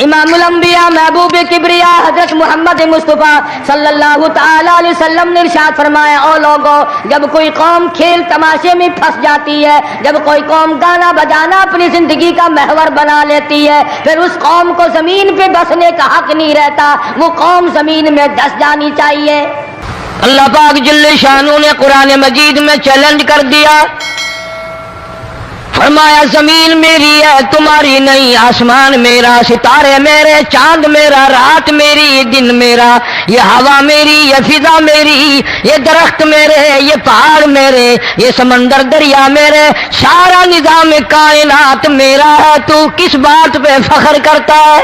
امام الانبیاء محبوب کبریا حضرت محمد مصطفیٰ صلی اللہ تعالی علیہ وسلم نے ارشاد فرمایا، او لوگو، جب کوئی قوم کھیل تماشے میں پھنس جاتی ہے، جب کوئی قوم گانا بجانا اپنی زندگی کا محور بنا لیتی ہے، پھر اس قوم کو زمین پہ بسنے کا حق نہیں رہتا، وہ قوم زمین میں دس جانی چاہیے۔ اللہ پاک جل شانہ نے قرآن مجید میں چیلنج کر دیا، فرمایا زمین میری ہے تمہاری نہیں، آسمان میرا، ستارے میرے، چاند میرا، رات میری، دن میرا، یہ ہوا میری، یہ فضا میری، یہ درخت میرے، یہ پہاڑ میرے، یہ سمندر دریا میرے، سارا نظام کائنات میرا ہے، تو کس بات پہ فخر کرتا ہے؟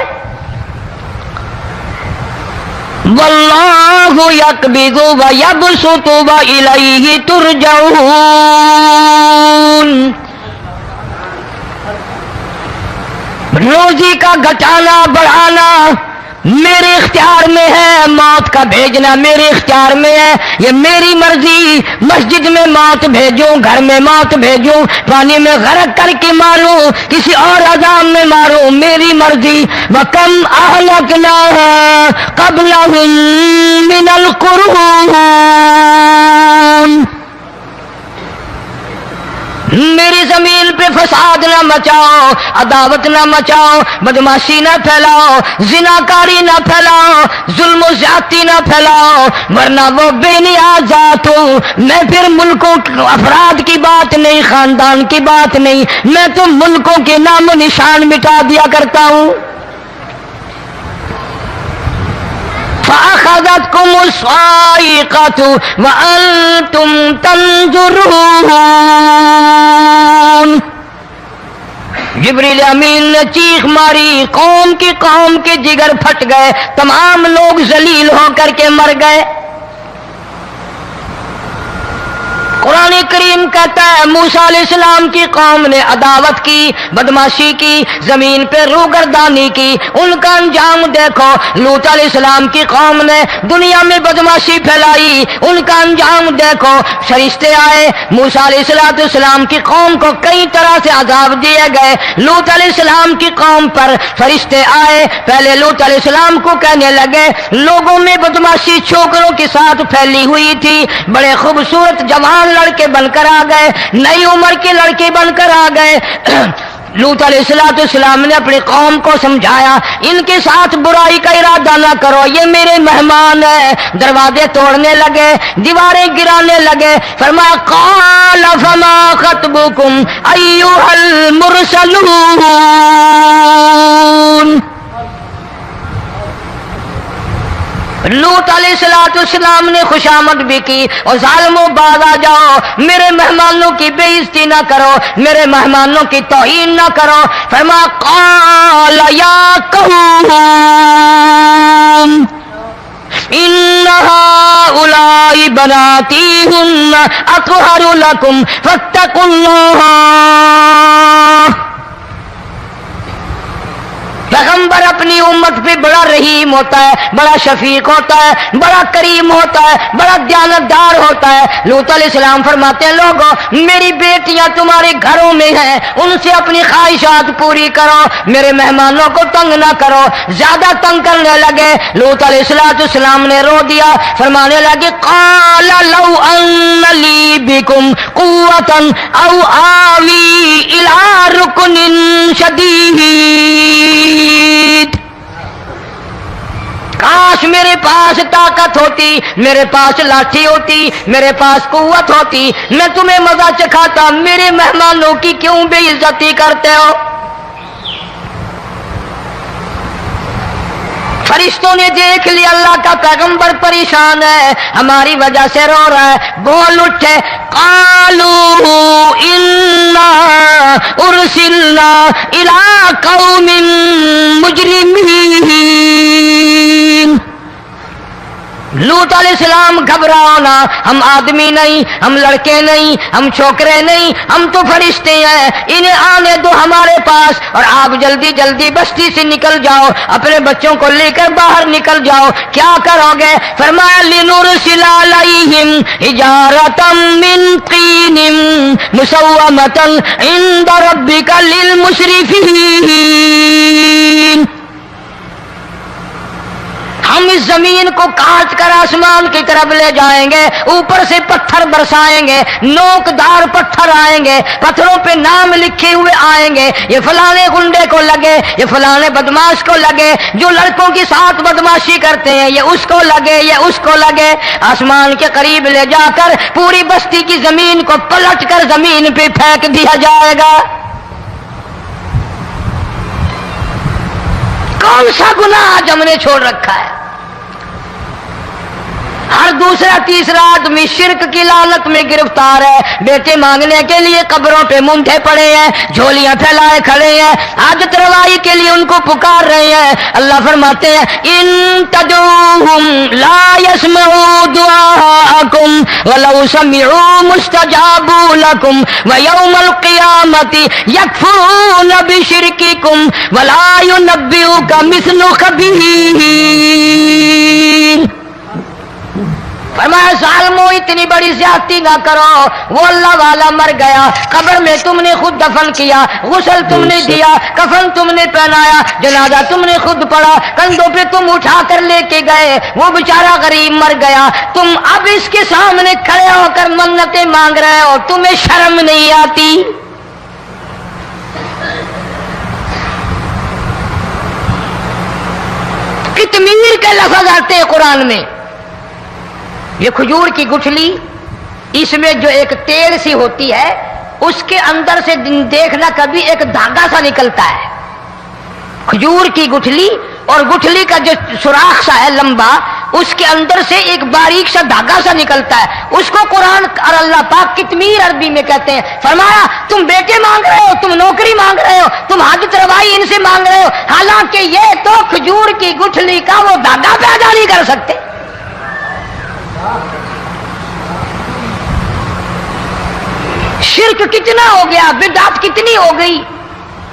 واللہ یقبض ویبسط والیہ ترجعون۔ روزی کا گھٹانا بڑھانا میرے اختیار میں ہے، موت کا بھیجنا میرے اختیار میں ہے، یہ میری مرضی، مسجد میں موت بھیجوں، گھر میں موت بھیجوں، پانی میں غرق کر کے ماروں، کسی اور عذاب میں ماروں، میری مرضی۔ وَكَمْ أَهْلَكْنَا قَبْلَهُم مِّنَ الْقُرُونِ، میری زمین پہ فساد نہ مچاؤ، عداوت نہ مچاؤ، بدماشی نہ پھیلاؤ، زناکاری نہ پھیلاؤ، ظلم و زیادتی نہ پھیلاؤ، ورنہ وہ بے نیاز ذات ہوں۔ میں پھر ملکوں افراد کی بات نہیں، خاندان کی بات نہیں، میں تو ملکوں کے نام و نشان مٹا دیا کرتا ہوں۔ فَأَخَذَتْكُمُ الصَّاعِقَةُ وَأَنْتُمْ تَنْظُرُونَ۔ جبریل امین نے چیخ ماری، قوم کے جگر پھٹ گئے، تمام لوگ ذلیل ہو کر کے مر گئے۔ قرآن کریم کہتا ہے موسیٰ علیہ السلام کی قوم نے عداوت کی، بدماشی کی، زمین پہ روگردانی کی، ان کا انجام دیکھو۔ لوط علیہ السلام کی قوم نے دنیا میں بدماشی پھیلائی، ان کا انجام دیکھو۔ فرشتے آئے، موسیٰ علیہ السلام کی قوم کو کئی طرح سے عذاب دیے گئے۔ لوط علیہ السلام کی قوم پر فرشتے آئے، پہلے لوط علیہ السلام کو کہنے لگے، لوگوں میں بدماشی چھوکروں کے ساتھ پھیلی ہوئی تھی، بڑے خوبصورت جوان لڑکے بن کر آ گئے، نئی عمر کے لڑکے بن کر آ گئے۔ لوط علیہ السلام نے اپنی قوم کو سمجھایا، ان کے ساتھ برائی کا ارادہ نہ کرو، یہ میرے مہمان ہیں۔ دروازے توڑنے لگے، دیواریں گرانے لگے، فرمایا قال فما خطبکم ایھا المرسلون۔ لوط علیہ السلام نے خوشامد بھی کی، اور ظالموں باز آ جاؤ، میرے مہمانوں کی بے عزتی نہ کرو، میرے مہمانوں کی توہین نہ کرو۔ فرمایا قال یا قوم ان هؤلاء بناتی ہن اطہر لکم فاتقوا اللہ۔ پیغمبر اپنی امت پہ بڑا رحیم ہوتا ہے، بڑا شفیق ہوتا ہے، بڑا کریم ہوتا ہے، بڑا دیانتدار ہوتا ہے۔ لوط علیہ السلام فرماتے ہیں لوگوں، میری بیٹیاں تمہارے گھروں میں ہیں، ان سے اپنی خواہشات پوری کرو، میرے مہمانوں کو تنگ نہ کرو۔ زیادہ تنگ کرنے لگے، لوط علیہ السلام نے رو دیا، فرمانے لگے قال لو ان لی بکم قوۃ او آوی الی رکن شدید۔ کاش میرے پاس طاقت ہوتی، میرے پاس لاٹھی ہوتی، میرے پاس قوت ہوتی، میں تمہیں مزہ چکھاتا، میرے مہمانوں کی کیوں بے عزتی کرتے ہو؟ فرشتوں نے دیکھ لیا اللہ کا پیغمبر پریشان ہے، ہماری وجہ سے رو رہا ہے، بول اٹھے قالوا انا ارسلنا الی قوم مجرمین۔ لوط علیہ السلام گھبراؤ نہ، ہم آدمی نہیں، ہم لڑکے نہیں، ہم چھوکرے نہیں، ہم تو فرشتے ہیں، انہیں آنے دو ہمارے پاس، اور آپ جلدی جلدی بستی سے نکل جاؤ، اپنے بچوں کو لے کر باہر نکل جاؤ۔ کیا کرو گے؟ فرمایا لنرسل علیہم حجارۃ من طین مسومۃ عند ربک للمسرفین۔ اس زمین کو کاٹ کر آسمان کی طرف لے جائیں گے، اوپر سے پتھر برسائیں گے، نوکدار پتھر آئیں گے، پتھروں پہ نام لکھے ہوئے آئیں گے، یہ فلانے گنڈے کو لگے، یہ فلانے بدماش کو لگے، جو لڑکوں کے ساتھ بدماشی کرتے ہیں یہ اس کو لگے، یہ اس کو لگے۔ آسمان کے قریب لے جا کر پوری بستی کی زمین کو پلٹ کر زمین پہ پھینک دیا جائے گا۔ کون سا گناہ آج ہم نے چھوڑ رکھا ہے؟ ہر دوسرا تیسرا آدمی شرک کی لعنت میں گرفتار ہے، بیٹے مانگنے کے لیے قبروں پہ منڈے پڑے ہیں، جھولیاں پھیلائے کھڑے ہیں، حاجت روائی کے لیے ان کو پکار رہے ہیں۔ اللہ فرماتے ہیں ان تدعوہم لا يسمعوا دعاءکم ولو سمعوا مستجابوا لکم ویوم القیامت یکفرون بشرککم ولا ینبئک مثل خبیر۔ فرمایا ظالمو اتنی بڑی زیادتی نہ کرو، وہ اللہ والا مر گیا، قبر میں تم نے خود دفن کیا، غسل تم نے دیا، کفن تم نے پہنایا، جنازہ تم نے خود پڑھا، کندھوں پہ تم اٹھا کر لے کے گئے، وہ بیچارہ غریب مر گیا، تم اب اس کے سامنے کھڑے ہو کر منتیں مانگ رہے ہو، تمہیں شرم نہیں آتی؟ کتمیر کے لفظ آتے ہیں قرآن میں۔ یہ کھجور کی گٹھلی، اس میں جو ایک تیل سی ہوتی ہے، اس کے اندر سے دیکھنا کبھی ایک دھاگا سا نکلتا ہے۔ کھجور کی گٹھلی اور گٹھلی کا جو سوراخ سا ہے لمبا، اس کے اندر سے ایک باریک سا دھاگا سا نکلتا ہے، اس کو قرآن اور اللہ پاک کتمیر عربی میں کہتے ہیں۔ فرمایا تم بیٹے مانگ رہے ہو، تم نوکری مانگ رہے ہو، تم حاجت روائی ان سے مانگ رہے ہو، حالانکہ یہ تو کھجور کی گٹھلی کا وہ دھاگا پیدا نہیں کر سکتے۔ شرک کتنا ہو گیا، بدعت کتنی ہو گئی،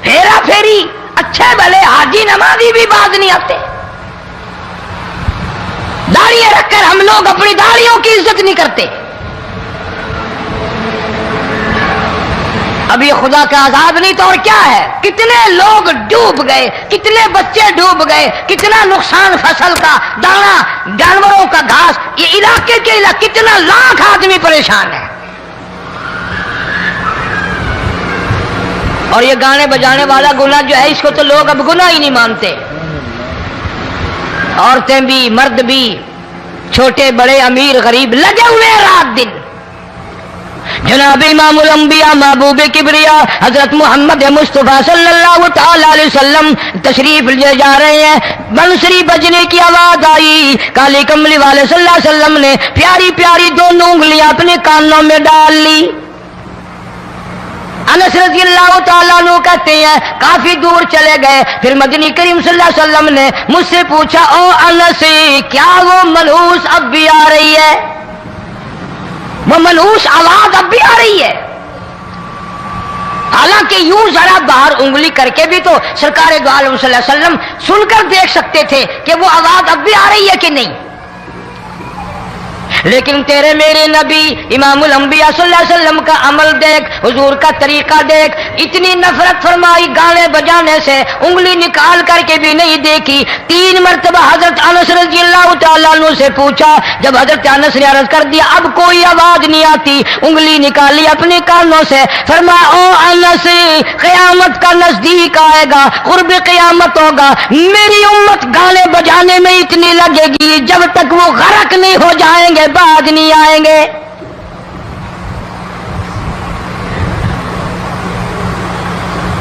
پھیرا پھیری، اچھے بھلے حاجی نمازی بھی باز نہیں آتے، داڑیاں رکھ کر ہم لوگ اپنی داڑیوں کی عزت نہیں کرتے۔ اب یہ خدا کا عذاب نہیں تو اور کیا ہے؟ کتنے لوگ ڈوب گئے، کتنے بچے ڈوب گئے، کتنا نقصان فصل کا، دانا، جانوروں کا گھاس، یہ علاقے کے علاقے کتنا لاکھ آدمی پریشان ہے۔ اور یہ گانے بجانے والا گناہ جو ہے، اس کو تو لوگ اب گناہ ہی نہیں مانتے، عورتیں بھی مرد بھی، چھوٹے بڑے امیر غریب لگے ہوئے رات دن۔ جناب امام الانبیاء محبوب کبریا حضرت محمد مصطفیٰ صلی اللہ تعالی علیہ وسلم تشریف لے جا رہے ہیں، بنسری بجنے کی آواز آئی، کالی کملی والے صلی اللہ علیہ وسلم نے پیاری پیاری دونوں انگلیاں اپنے کانوں میں ڈال لی۔ انس رضی اللہ تعالیٰ عنہ کہتے ہیں کافی دور چلے گئے، پھر مدنی کریم صلی اللہ علیہ وسلم نے مجھ سے پوچھا او انس کیا وہ منحوس اب بھی آ رہی ہے؟ وہ منحوس آواز اب بھی آ رہی ہے؟ حالانکہ یوں ذرا باہر انگلی کر کے بھی تو سرکار دو عالم صلی اللہ علیہ وسلم سن کر دیکھ سکتے تھے کہ وہ آواز اب بھی آ رہی ہے کہ نہیں، لیکن تیرے میرے نبی امام الانبیاء صلی اللہ علیہ وسلم کا عمل دیکھ، حضور کا طریقہ دیکھ، اتنی نفرت فرمائی گانے بجانے سے، انگلی نکال کر کے بھی نہیں دیکھی۔ 3 مرتبہ حضرت انس رضی اللہ تعالیٰ عنہ سے پوچھا، جب حضرت انس نے عرض کر دیا اب کوئی آواز نہیں آتی، انگلی نکالی اپنے کانوں سے، فرمایا او انس قیامت کا نزدیک آئے گا، قرب قیامت ہوگا، میری امت گانے بجانے میں اتنی لگے گی جب تک وہ غرق نہیں ہو جائیں گے بعد نہیں آئیں گے۔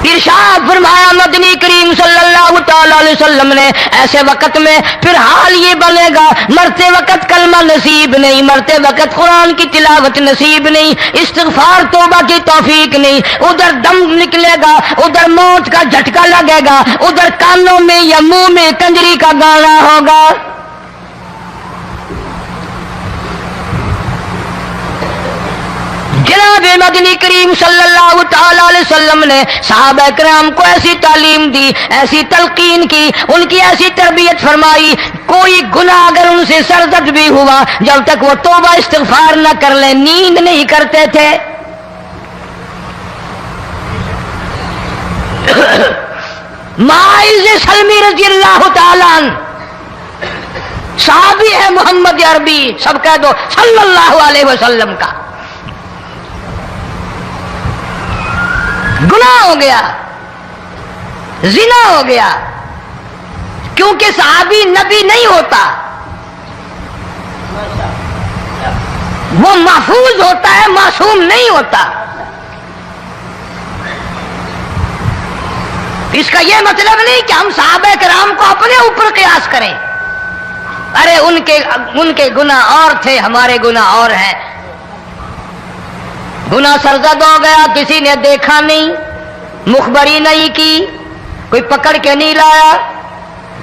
ارشاد فرمایا مدنی کریم صلی اللہ تعالی علیہ وسلم نے ایسے وقت میں پھر حال یہ بنے گا، مرتے وقت کلمہ نصیب نہیں، مرتے وقت قرآن کی تلاوت نصیب نہیں، استغفار توبہ کی توفیق نہیں، ادھر دم نکلے گا، ادھر موت کا جھٹکا لگے گا، ادھر کانوں میں یا منہ میں کنجری کا گانا ہوگا۔ جناب مدنی کریم صلی اللہ تعالی علیہ وسلم نے صحابہ کرام کو ایسی تعلیم دی، ایسی تلقین کی، ان کی ایسی تربیت فرمائی، کوئی گناہ اگر ان سے سرزد بھی ہوا جب تک وہ توبہ استغفار نہ کر لیں نیند نہیں کرتے تھے۔ معاذ سلمی رضی اللہ تعالیٰ عنہ صحابی ہے محمد عربی، سب کہہ دو صلی اللہ علیہ وسلم کا. گناہ ہو گیا، زنا ہو گیا، کیونکہ صحابی نبی نہیں ہوتا، وہ محفوظ ہوتا ہے، معصوم نہیں ہوتا. اس کا یہ مطلب نہیں کہ ہم صحابہ کرام کو اپنے اوپر قیاس کریں. ارے ان کے گناہ اور تھے، ہمارے گناہ اور ہیں. گناہ سرزد ہو گیا، کسی نے دیکھا نہیں، مخبری نہیں کی، کوئی پکڑ کے نہیں لایا،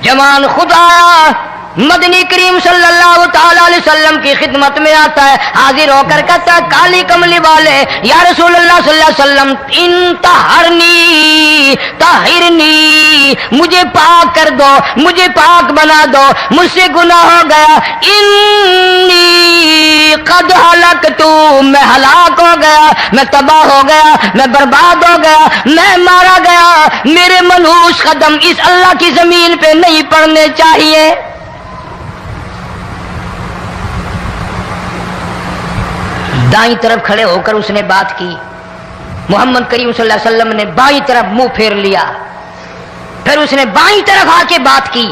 جوان خود آیا، مدنی کریم صلی اللہ تعالی علیہ وسلم کی خدمت میں آتا ہے، حاضر ہو کر کہتا ہے کالی کملی والے یا رسول اللہ صلی اللہ علیہ وسلم انتہرنی طہرنی، مجھے پاک کر دو، مجھے پاک بنا دو، مجھ سے گناہ ہو گیا. انی قد ہلکت، میں ہلاک ہو گیا، میں تباہ ہو گیا، میں برباد ہو گیا، میں مارا گیا. میرے منحوس قدم اس اللہ کی زمین پہ نہیں پڑنے چاہیے. دائیں طرف کھڑے ہو کر اس نے بات کی. محمد کریم صلی اللہ علیہ وسلم نے بائیں طرف منہ پھیر لیا، پھر اس نے بائیں طرف آ کے بات کی.